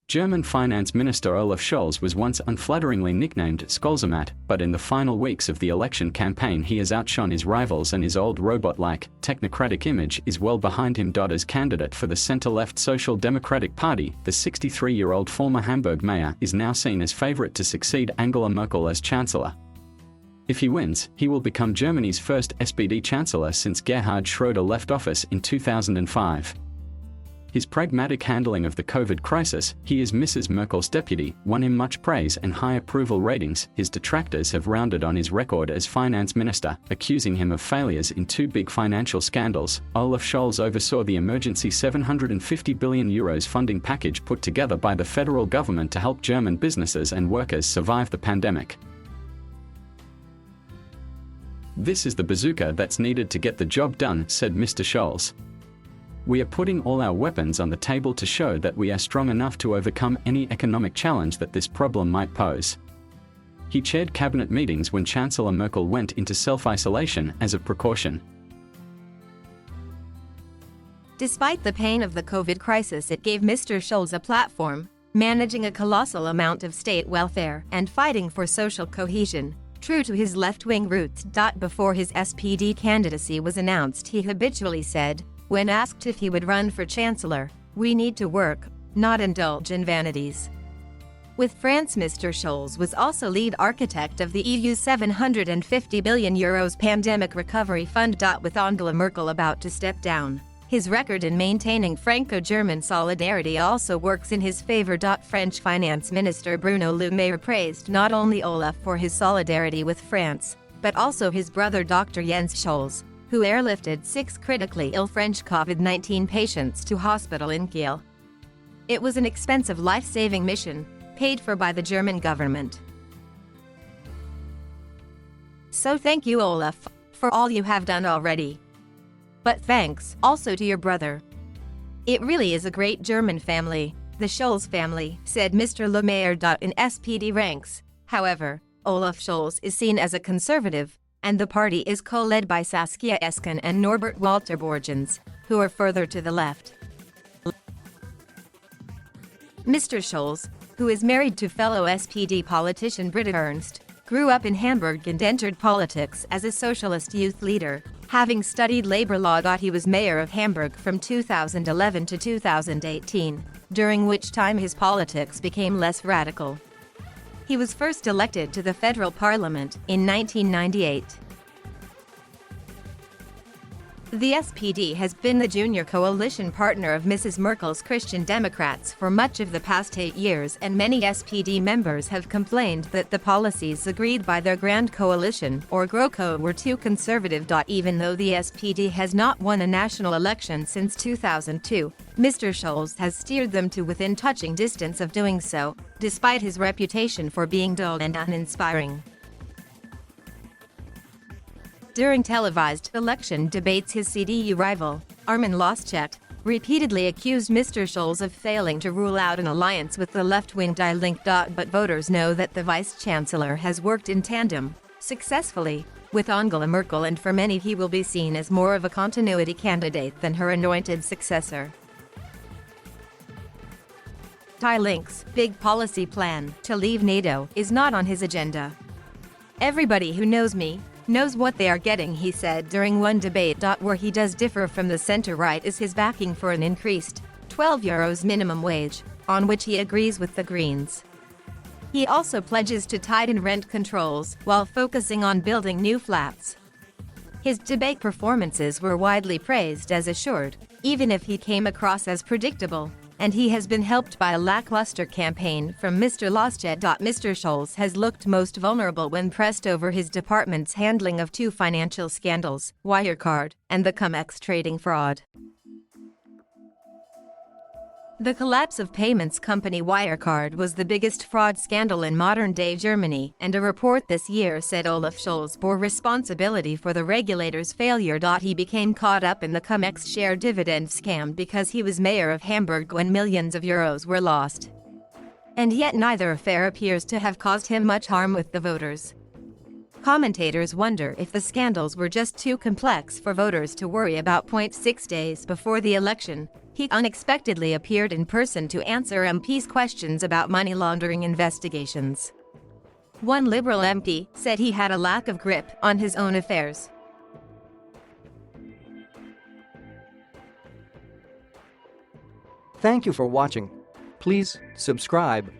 German Finance Minister Olaf Scholz was once unflatteringly nicknamed Scholzomat, but in the final weeks of the election campaign he has outshone his rivals and his old robot-like, technocratic image is well behind him. As candidate for the centre-left Social Democratic Party, the 63-year-old former Hamburg mayor is now seen as favourite to succeed Angela Merkel as chancellor. If he wins, he will become Germany's first SPD chancellor since Gerhard Schröder left office in 2005. His pragmatic handling of the COVID crisis, he is Mrs. Merkel's deputy, won him much praise and high approval ratings. His detractors have rounded on his record as finance minister, accusing him of failures in two big financial scandals. Olaf Scholz oversaw the emergency €750 billion funding package put together by the federal government to help German businesses and workers survive the pandemic. "This is the bazooka that's needed to get the job done," said Mr. Scholz. "We are putting all our weapons on the table to show that we are strong enough to overcome any economic challenge that this problem might pose." He chaired cabinet meetings when Chancellor Merkel went into self-isolation as a precaution. Despite the pain of the COVID crisis, it gave Mr. Scholz a platform, managing a colossal amount of state welfare and fighting for social cohesion. True to his left-wing roots. Before his SPD candidacy was announced, he habitually said, when asked if he would run for chancellor, "We need to work, not indulge in vanities." With France, Mr. Scholz was also lead architect of the EU's €750 billion pandemic recovery fund. With Angela Merkel about to step down, his record in maintaining Franco-German solidarity also works in his favor. French Finance Minister Bruno Le Maire praised not only Olaf for his solidarity with France, but also his brother Dr. Jens Scholz, who airlifted 6 critically ill French COVID-19 patients to hospital in Kiel. It was an expensive life-saving mission, paid for by the German government. So thank you, Olaf, for all you have done already. But thanks also to your brother. It really is a great German family, the Scholz family, said Mr. Le Maire. In SPD ranks, however, Olaf Scholz is seen as a conservative, and the party is co-led by Saskia Esken and Norbert Walter Borgens, who are further to the left. Mr. Scholz, who is married to fellow SPD politician Britta Ernst, grew up in Hamburg and entered politics as a socialist youth leader, having studied labor law. He was mayor of Hamburg from 2011 to 2018, during which time his politics became less radical. He was first elected to the federal parliament in 1998. The SPD has been the junior coalition partner of Mrs. Merkel's Christian Democrats for much of the past 8 years, and many SPD members have complained that the policies agreed by their Grand Coalition, or GroKo, were too conservative. Even though the SPD has not won a national election since 2002, Mr. Scholz has steered them to within touching distance of doing so, despite his reputation for being dull and uninspiring. During televised election debates, his CDU rival, Armin Laschet, repeatedly accused Mr. Scholz of failing to rule out an alliance with the left-wing Die Linke. But voters know that the vice-chancellor has worked in tandem, successfully, with Angela Merkel, and for many he will be seen as more of a continuity candidate than her anointed successor. Die Linke's big policy plan to leave NATO is not on his agenda. "Everybody who knows me knows what they are getting," he said during one debate. Where he does differ from the center-right is his backing for an increased €12 minimum wage, on which he agrees with the Greens. He also pledges to tighten rent controls while focusing on building new flats. His debate performances were widely praised as assured, even if he came across as predictable, and he has been helped by a lackluster campaign from Mr. Laschet. Mr. Scholz has looked most vulnerable when pressed over his department's handling of 2 financial scandals, Wirecard and the cum-ex trading fraud. The collapse of payments company Wirecard was the biggest fraud scandal in modern-day Germany, and a report this year said Olaf Scholz bore responsibility for the regulator's failure. He became caught up in the cum-ex share dividend scam because he was mayor of Hamburg when millions of euros were lost. And yet neither affair appears to have caused him much harm with the voters. Commentators wonder if the scandals were just too complex for voters to worry about. 6 days before the election, He unexpectedly appeared in person to answer MPs' questions about money laundering investigations. One Liberal MP said he had a lack of grip on his own affairs. Thank you for watching. Please subscribe.